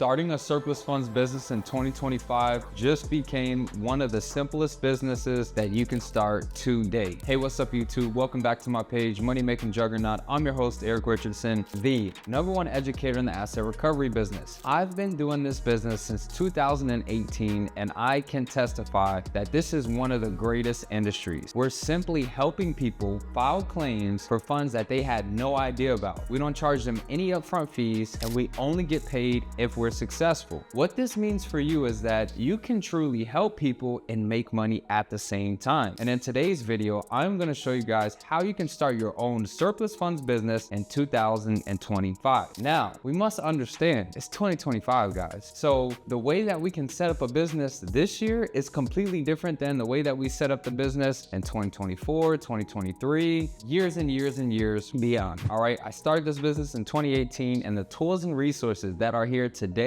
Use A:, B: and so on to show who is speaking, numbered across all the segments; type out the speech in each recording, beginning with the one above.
A: Starting a surplus funds business in 2025 just became one of the simplest businesses that you can start today. Hey, what's up YouTube? Welcome back to my page, Moneymaking Juggernaut. I'm your host, Eric Richardson, the #1 educator in the asset recovery business. I've been doing this business since 2018, and I can testify that this is one of the greatest industries. We're simply helping people file claims for funds that they had no idea about. We don't charge them any upfront fees, and we only get paid if we're successful. What this means for you is that you can truly help people and make money at the same time. And in today's video, I'm going to show you guys how you can start your own surplus funds business in 2025. Now, we must understand it's 2025, guys. So the way that we can set up a business this year is completely different than the way that we set up the business in 2024, 2023, years and years and years beyond. All right, I started this business in 2018, and the tools and resources that are here today,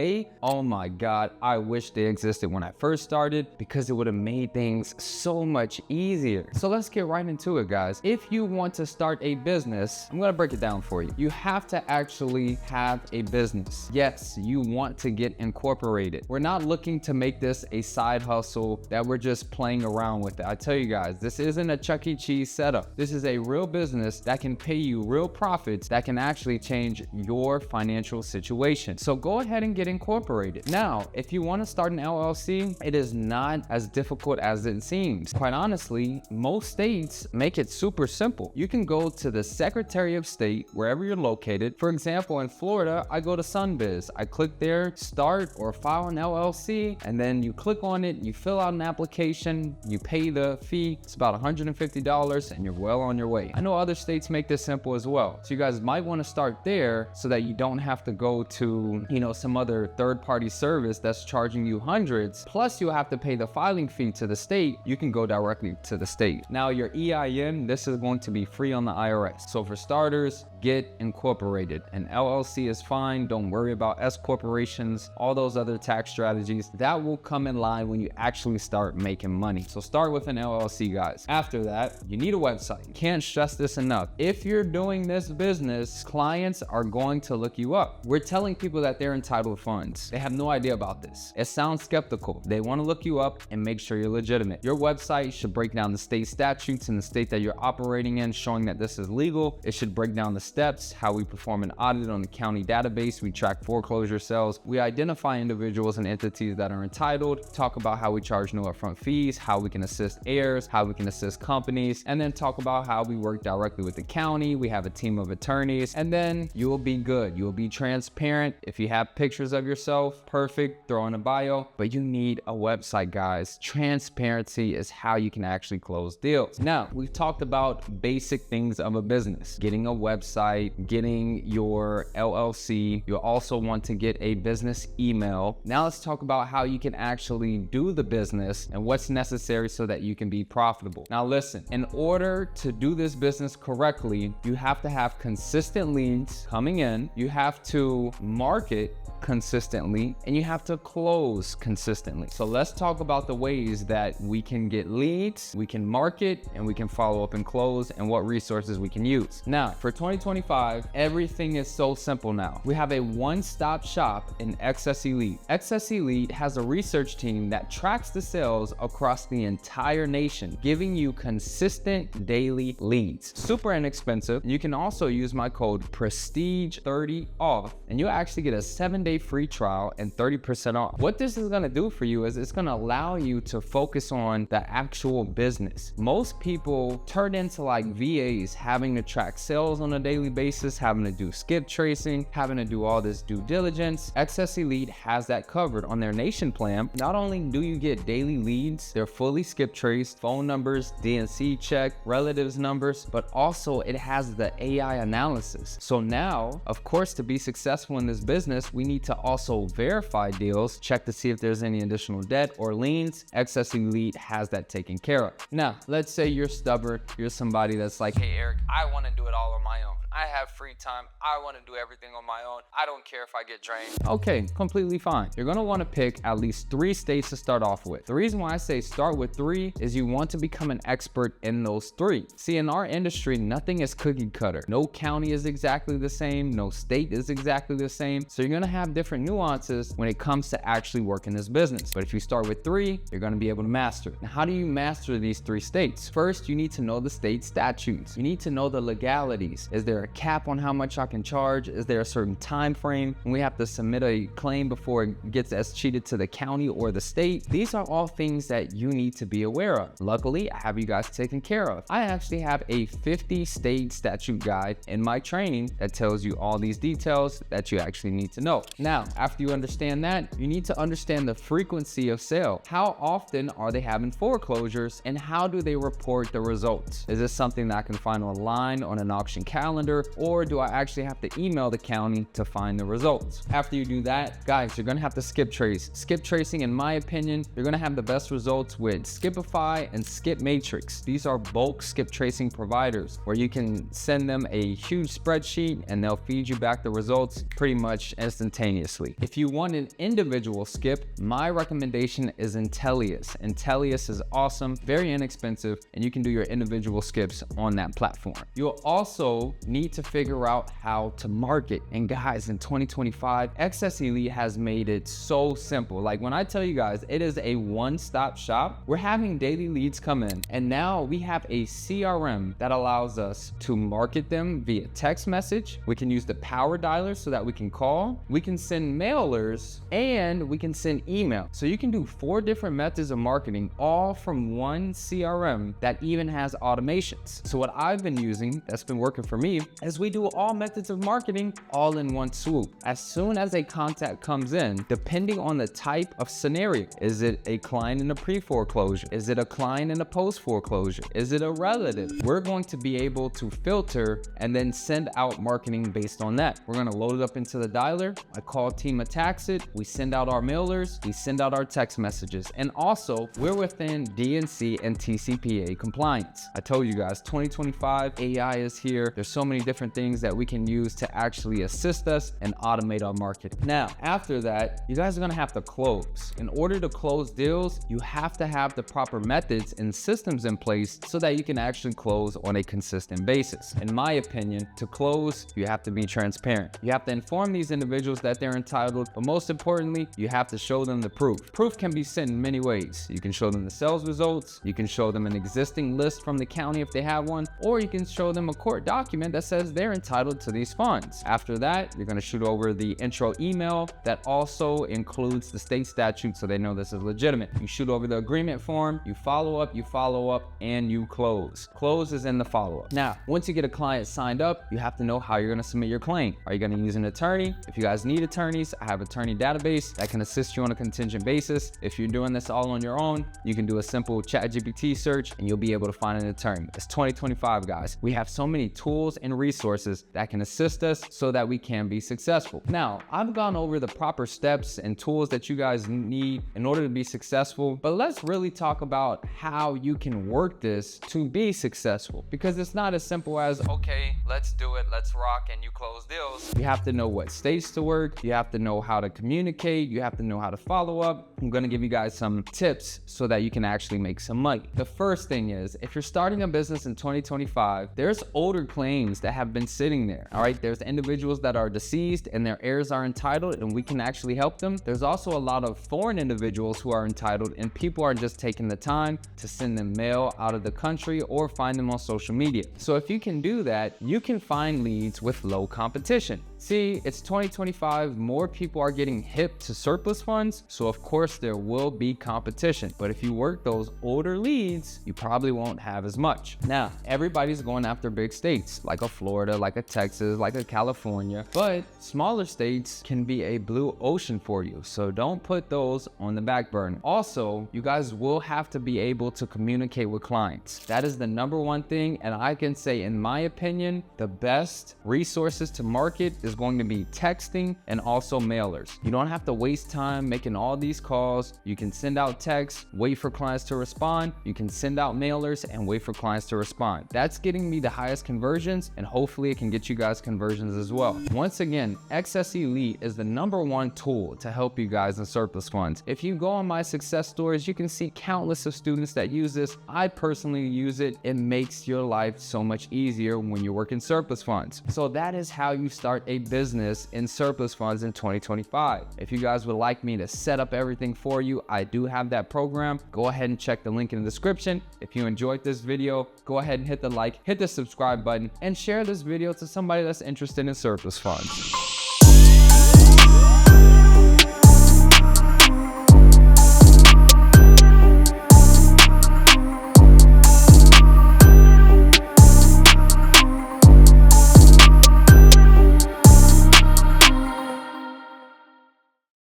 A: oh my God, I wish they existed when I first started, because it would have made things so much easier. So let's get right into it, guys. If you want to start a business, I'm gonna break it down for you. You have to actually have a business. Yes, you want to get incorporated. We're not looking to make this a side hustle that we're just playing around with it. I tell you guys, this isn't a Chuck E. Cheese setup. This is a real business that can pay you real profits that can actually change your financial situation. So go ahead and get incorporated. Now, if you want to start an LLC, it is not as difficult as it seems. Quite honestly, most states make it super simple. You can go to the Secretary of State, wherever you're located. For example, in Florida, I go to SunBiz. I click there, start or file an LLC, and then you click on it, you fill out an application, you pay the fee. It's about $150, and you're well on your way. I know other states make this simple as well. So you guys might want to start there so that you don't have to go to, some other third-party service that's charging you hundreds, plus you have to pay the filing fee to the state. You can go directly to the state. Now, your EIN, this is going to be free on the IRS. So for starters, get incorporated. An LLC is fine. Don't worry about S corporations, all those other tax strategies. That will come in line when you actually start making money. So start with an LLC, guys. After that, you need a website. Can't stress this enough. If you're doing this business, clients are going to look you up. We're telling people that they're entitled funds. They have no idea about this. It sounds skeptical. They want to look you up and make sure you're legitimate. Your website should break down the state statutes in the state that you're operating in, showing that this is legal. It should break down the steps, how we perform an audit on the county database. We track foreclosure sales. We identify individuals and entities that are entitled, talk about how we charge no upfront fees, how we can assist heirs, how we can assist companies, and then talk about how we work directly with the county. We have a team of attorneys, and then you will be good. You will be transparent. If you have pictures of yourself, perfect, throw in a bio, but you need a website, guys. Transparency is how you can actually close deals. Now, we've talked about basic things of a business, getting a website, getting your LLC. You also want to get a business email. Now let's talk about how you can actually do the business and what's necessary so that you can be profitable. Now listen, in order to do this business correctly, you have to have consistent leads coming in. You have to market consistently, and you have to close consistently. So let's talk about the ways that we can get leads, we can market, and we can follow up and close, and what resources we can use. Now, for 2025, everything is so simple now. We have a one-stop shop in Excess Elite. Excess Elite has a research team that tracks the sales across the entire nation, giving you consistent daily leads. Super inexpensive. You can also use my code PRESTIGE30OFF, and you'll actually get a 7-day free trial and 30% off. What this is going to do for you is it's going to allow you to focus on the actual business. Most people turn into like VAs, having to track sales on a daily basis, having to do skip tracing, having to do all this due diligence. Excess Elite has that covered on their nation plan. Not only do you get daily leads, they're fully skip traced, phone numbers, DNC check, relatives numbers, but also it has the AI analysis. So now, of course, to be successful in this business, we need to also verify deals, check to see if there's any additional debt or liens. Excess Elite has that taken care of. Now, let's say you're stubborn. You're somebody that's like, hey, Eric, I want to do it all on my own. I have free time. I want to do everything on my own. I don't care if I get drained. Okay, completely fine. You're going to want to pick at least 3 states to start off with. The reason why I say start with 3 is you want to become an expert in those 3. See, in our industry, nothing is cookie cutter. No county is exactly the same. No state is exactly the same. So you're going to have different nuances when it comes to actually working this business. But if you start with 3, you're going to be able to master it. Now, how do you master these 3 states? First, you need to know the state statutes. You need to know the legalities. Is there a cap on how much I can charge? Is there a certain time frame when we have to submit a claim before it gets escheated to the county or the state? These are all things that you need to be aware of. Luckily, I have you guys taken care of. I actually have a 50 state statute guide in my training that tells you all these details that you actually need to know. Now, after you understand that, you need to understand the frequency of sale. How often are they having foreclosures and how do they report the results? Is this something that I can find online on an auction calendar, or do I actually have to email the county to find the results? After you do that, guys, you're gonna have to skip trace. Skip tracing, in my opinion, you're gonna have the best results with Skipify and Skip Matrix. These are bulk skip tracing providers where you can send them a huge spreadsheet and they'll feed you back the results pretty much instantaneously. If you want an individual skip, my recommendation is Intellius. Intellius is awesome, very inexpensive, and you can do your individual skips on that platform. You'll also need to figure out how to market. And guys, in 2025, XS Elite has made it so simple. Like when I tell you guys, it is a one-stop shop. We're having daily leads come in, and now we have a CRM that allows us to market them via text message. We can use the power dialer so that we can call, we can send mailers, and we can send email. So you can do 4 different methods of marketing, all from one CRM that even has automations. So what I've been using that's been working for me is we do all methods of marketing all in one swoop. As soon as a contact comes in, depending on the type of scenario, is it a client in a pre-foreclosure? Is it a client in a post-foreclosure? Is it a relative? We're going to be able to filter and then send out marketing based on that. We're gonna load it up into the dialer. My call team attacks it. We send out our mailers. We send out our text messages. And also, we're within DNC and TCPA compliance. I told you guys, 2025, AI is here. There's so many different things that we can use to actually assist us and automate our marketing. Now, after that, you guys are gonna have to close. In order to close deals, you have to have the proper methods and systems in place so that you can actually close on a consistent basis. In my opinion, to close, you have to be transparent. You have to inform these individuals that they're entitled, but most importantly, you have to show them the proof. Proof can be sent in many ways. You can show them the sales results, you can show them an existing list from the county if they have one, or you can show them a court document that says they're entitled to these funds. After that, you're gonna shoot over the intro email that also includes the state statute so they know this is legitimate. You shoot over the agreement form, you follow up, and you close. Close is in the follow-up. Now, once you get a client signed up, you have to know how you're gonna submit your claim. Are you gonna use an attorney? If you guys need attorneys, I have attorney database that can assist you on a contingent basis. If you're doing this all on your own, you can do a simple ChatGPT search and you'll be able to find an attorney. It's 2025, guys. We have so many tools and resources that can assist us so that we can be successful. Now, I've gone over the proper steps and tools that you guys need in order to be successful, but let's really talk about how you can work this to be successful, because it's not as simple as, okay, let's do it, let's rock, and you close deals. You have to know what states to work, you have to know how to communicate, you have to know how to follow up. I'm gonna give you guys some tips so that you can actually make some money. The first thing is, if you're starting a business in 2025, there's older claims that have been sitting there, all right? There's individuals that are deceased and their heirs are entitled and we can actually help them. There's also a lot of foreign individuals who are entitled and people are just taking the time to send them mail out of the country or find them on social media. So if you can do that, you can find leads with low competition. See, it's 2025, more people are getting hip to surplus funds, so of course there will be competition. But if you work those older leads, you probably won't have as much. Now, everybody's going after big states, like a Florida, like a Texas, like a California, but smaller states can be a blue ocean for you, so don't put those on the back burner. Also, you guys will have to be able to communicate with clients. That is the number one thing, and I can say, in my opinion, the best resources to market is is going to be texting and also mailers. You don't have to waste time making all these calls. You can send out texts, wait for clients to respond. You can send out mailers and wait for clients to respond. That's getting me the highest conversions, and hopefully it can get you guys conversions as well. Once again, XS Elite is the #1 tool to help you guys in surplus funds. If you go on my success stories, you can see countless of students that use this. I personally use it. It makes your life so much easier when you work in surplus funds. So that is how you start a business in surplus funds in 2025. If you guys would like me to set up everything for you, I do have that program. Go ahead and check the link in the description. If you enjoyed this video, go ahead and hit the like, hit the subscribe button, and share this video to somebody that's interested in surplus funds.